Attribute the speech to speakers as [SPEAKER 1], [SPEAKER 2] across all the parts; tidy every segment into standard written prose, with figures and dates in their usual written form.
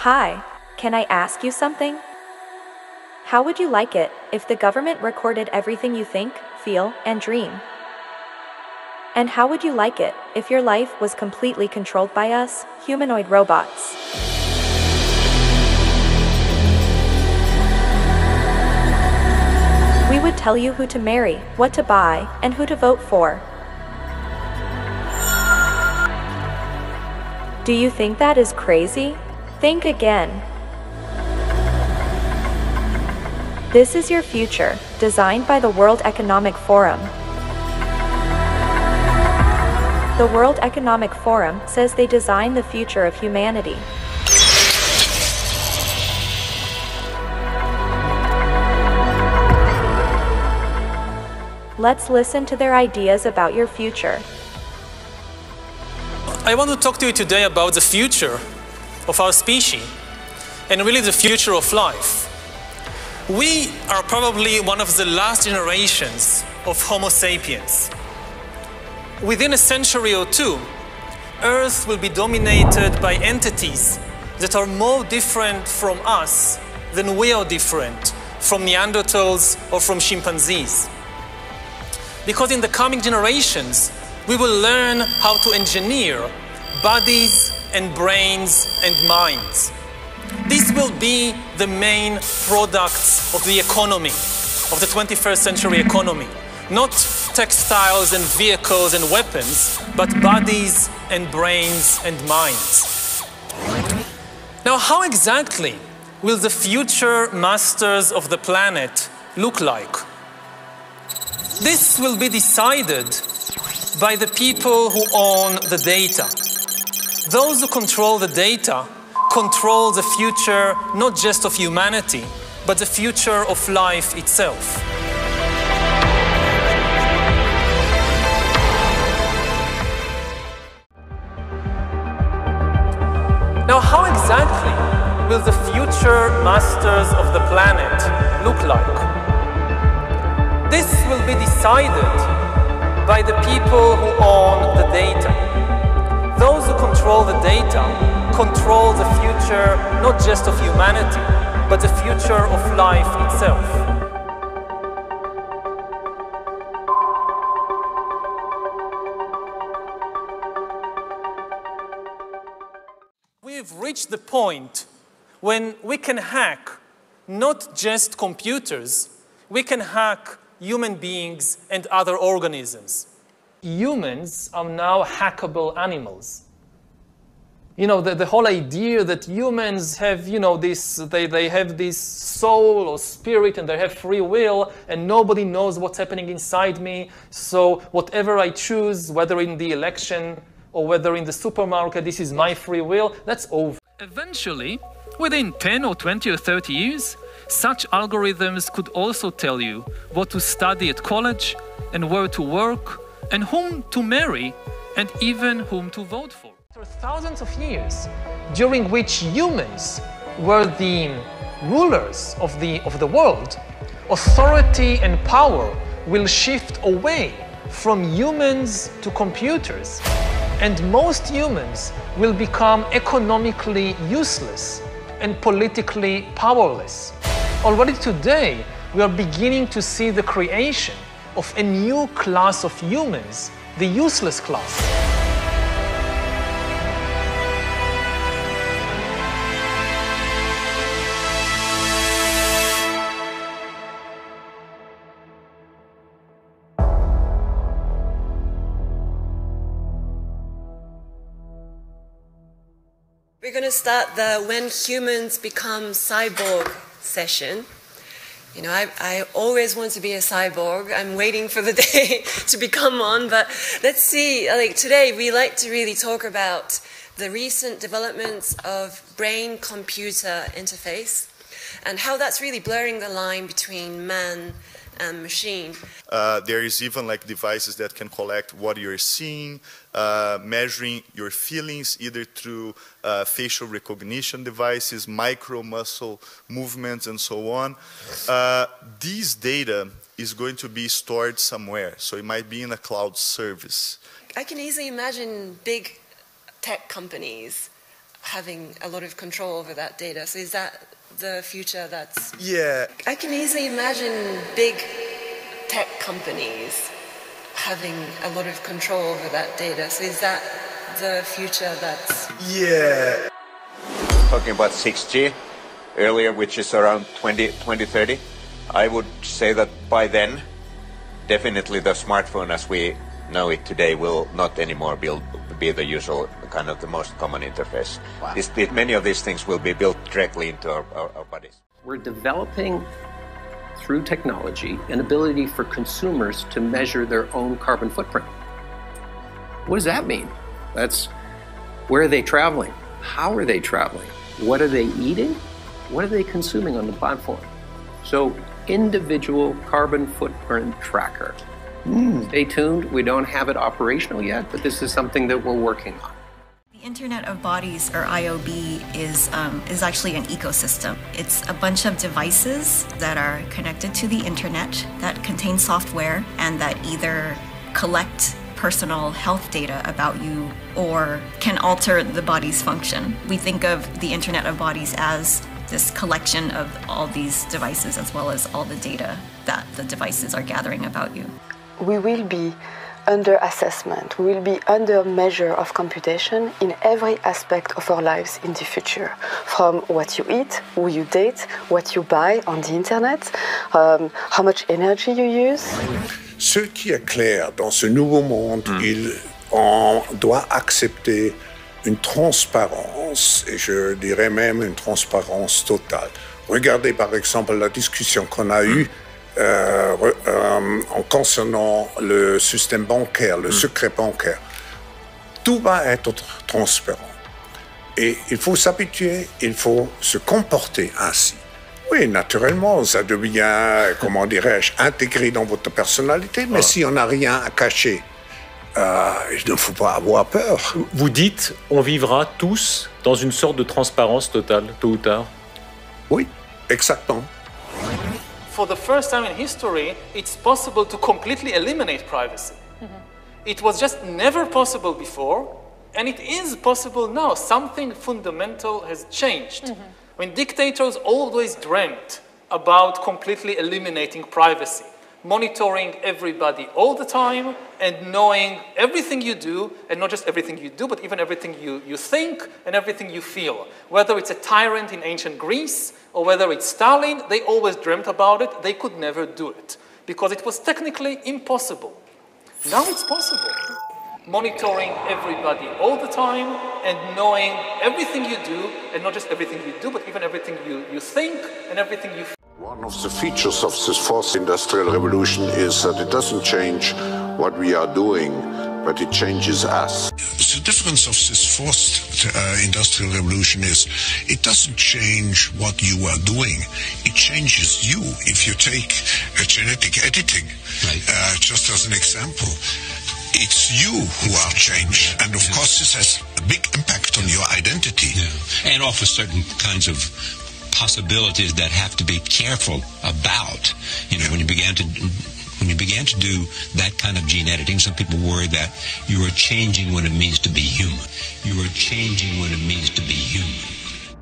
[SPEAKER 1] Hi, can I ask you something? How would you like it if the government recorded everything you think, feel, and dream? And how would you like it if your life was completely controlled by us, humanoid robots? We would tell you who to marry, what to buy, and who to vote for. Do you think that is crazy? Think again. This is your future, designed by the World Economic Forum. The World Economic Forum says they design the future of humanity. Let's listen to their ideas about your future.
[SPEAKER 2] I want to talk to you today about the future of our species and really the future of life. We are probably one of the last generations of Homo sapiens. Within a century or two, Earth will be dominated by entities that are more different from us than we are different from Neanderthals or from chimpanzees. Because in the coming generations, we will learn how to engineer bodies and brains and minds. These will be the main products of the economy, of the 21st century economy. Not textiles and vehicles and weapons, but bodies and brains and minds. Now, how exactly will the future masters of the planet look like? This will be decided by the people who own the data. Those who control the data control the future not just of humanity, but the future of life itself. Now, how exactly will the future masters of the planet look like? This will be decided by the people who own the data. Those who control the data control the future not just of humanity, but the future of life itself. We have reached the point when we can hack not just computers, we can hack human beings and other organisms. Humans are now hackable animals. You know, the whole idea that humans have, you know, they have this soul or spirit and they have free will and nobody knows what's happening inside me. So whatever I choose, whether in the election or whether in the supermarket, this is my free will, that's over. Eventually, within 10 or 20 or 30 years, such algorithms could also tell you what to study at college and where to work and whom to marry and even whom to vote for. After thousands of years, during which humans were the rulers of the world, authority and power will shift away from humans to computers, and most humans will become economically useless and politically powerless. Already today, we are beginning to see the creation of a new class of humans, the useless class.
[SPEAKER 3] We're going to start the When Humans Become Cyborg session. You know, I always want to be a cyborg. I'm waiting for the day to become one, but let's see. Like today, we like to really talk about the recent developments of brain-computer interface and how that's really blurring the line between man and machine.
[SPEAKER 4] There is even like devices that can collect what you're seeing, measuring your feelings either through facial recognition devices, micro muscle movements, and so on. These data is going to be stored somewhere, so it might be in a cloud service.
[SPEAKER 3] I can easily imagine big tech companies having a lot of control over that data. So is that the future that's...
[SPEAKER 4] Yeah.
[SPEAKER 3] I can easily imagine big tech companies having a lot of control over that data. So is that the future that's...
[SPEAKER 4] Yeah.
[SPEAKER 5] Talking about 6G earlier, which is around 2030, I would say that by then, definitely the smartphone as we know it today will not anymore be the usual kind of the most common interface. Wow. Many of these things will be built directly into our bodies.
[SPEAKER 6] We're developing, through technology, an ability for consumers to measure their own carbon footprint. What does that mean? That's where are they traveling? How are they traveling? What are they eating? What are they consuming on the platform? So, individual carbon footprint tracker. Stay tuned. We don't have it operational yet, but this is something that we're working on.
[SPEAKER 7] The Internet of Bodies, or IOB, is actually an ecosystem. It's a bunch of devices that are connected to the internet that contain software and that either collect personal health data about you or can alter the body's function. We think of the Internet of Bodies as this collection of all these devices as well as all the data that the devices are gathering about you.
[SPEAKER 8] We will be under assessment, we will be under measure of computation in every aspect of our lives in the future. From what you eat, who you date, what you buy on the internet, how much energy you use.
[SPEAKER 9] Ce qui est clair dans ce nouveau monde, on doit accepter une transparence, et je dirais même une transparence totale. Regardez par exemple la discussion qu'on a eue en concernant le système bancaire, le secret bancaire. Tout va être transparent. Et il faut s'habituer, il faut se comporter ainsi. Oui, naturellement, ça devient, comment dirais-je, intégré dans votre personnalité, mais si on n'a rien à cacher, il ne faut pas avoir peur.
[SPEAKER 10] Vous dites, on vivra tous dans une sorte de transparence totale, tôt ou tard?
[SPEAKER 9] Oui, exactement.
[SPEAKER 2] For the first time in history, it's possible to completely eliminate privacy. It was just never possible before, and it is possible now. Something fundamental has changed. When dictators always dreamt about completely eliminating privacy, monitoring everybody all the time, and knowing everything you do, and not just everything you do, but even everything you think and everything you feel. Whether it's a tyrant in ancient Greece, or whether it's Stalin, they always dreamt about it. They could never do it, because it was technically impossible. Now it's possible. Monitoring everybody all the time, and knowing everything you do, and not just everything you do, but even everything you think and everything you feel.
[SPEAKER 9] One of the features of this fourth industrial revolution is that it doesn't change what we are doing, but it changes us. The difference of this fourth industrial revolution is it doesn't change what you are doing, it changes you. If you take genetic editing, just as an example, it's you who are changed, and of course this has a big impact on your identity.
[SPEAKER 11] And offers certain kinds of possibilities that have to be careful about. You know, when you began to do that kind of gene editing, some people worry that you are changing what it means to be human. You are changing what it means to be human.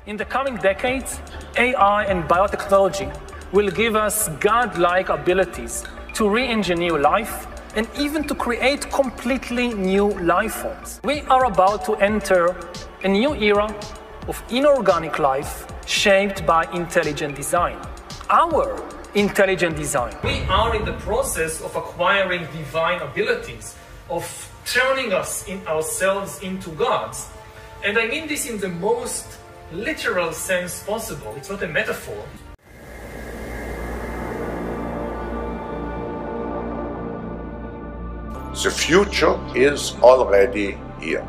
[SPEAKER 2] In the coming decades, AI and biotechnology will give us godlike abilities to re-engineer life and even to create completely new life forms. We are about to enter a new era of inorganic life shaped by intelligent design. Our intelligent design. We are in the process of acquiring divine abilities, of turning ourselves into gods. And I mean this in the most literal sense possible. It's not a metaphor.
[SPEAKER 9] The future is already here.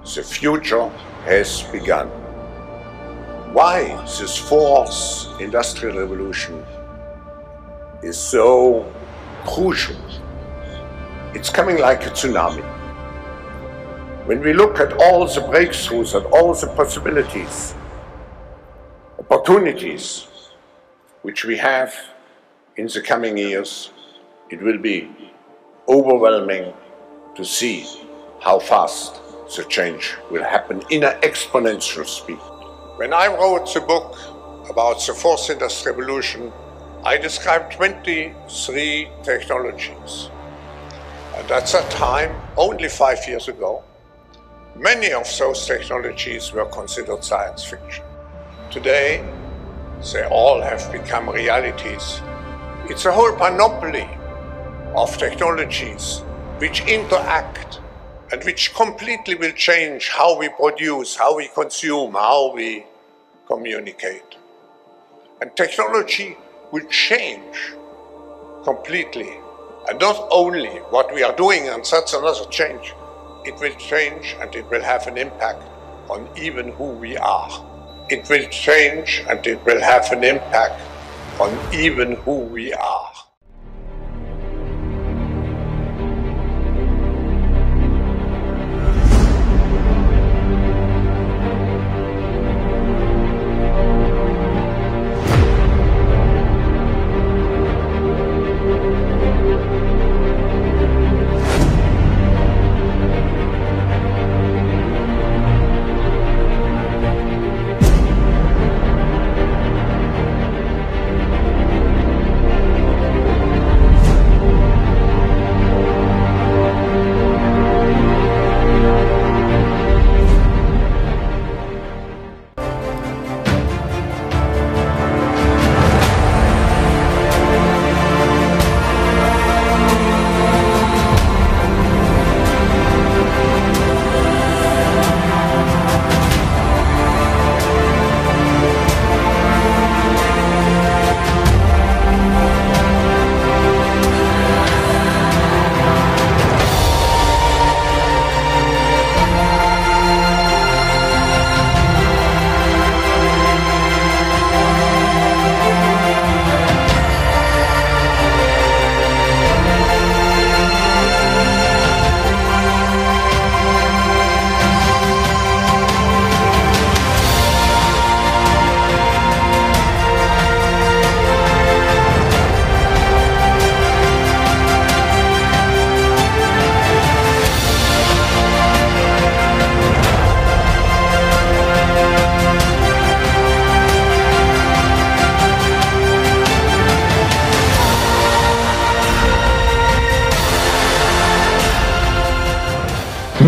[SPEAKER 9] The future has begun. Why this fourth industrial revolution is so crucial? It's coming like a tsunami. When we look at all the breakthroughs, at all the possibilities, opportunities which we have in the coming years, it will be overwhelming to see how fast the change will happen in an exponential speed. When I wrote the book about the fourth industrial revolution, I described 23 technologies. And at that time, only 5 years ago, many of those technologies were considered science fiction. Today, they all have become realities. It's a whole panoply of technologies which interact and which completely will change how we produce, how we consume, how we communicate. And technology will change completely. And not only what we are doing, and that's another change, it will change and it will have an impact on even who we are. It will change and it will have an impact on even who we are.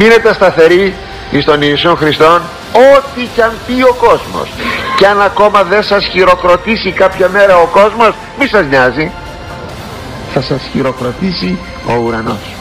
[SPEAKER 12] Μείνετε σταθεροί εις τον Ιησούν Χριστόν, ό,τι κι αν πει ο κόσμος. Κι αν ακόμα δεν σας χειροκροτήσει κάποια μέρα ο κόσμος, μη σας νοιάζει, θα σας χειροκροτήσει ο ουρανός.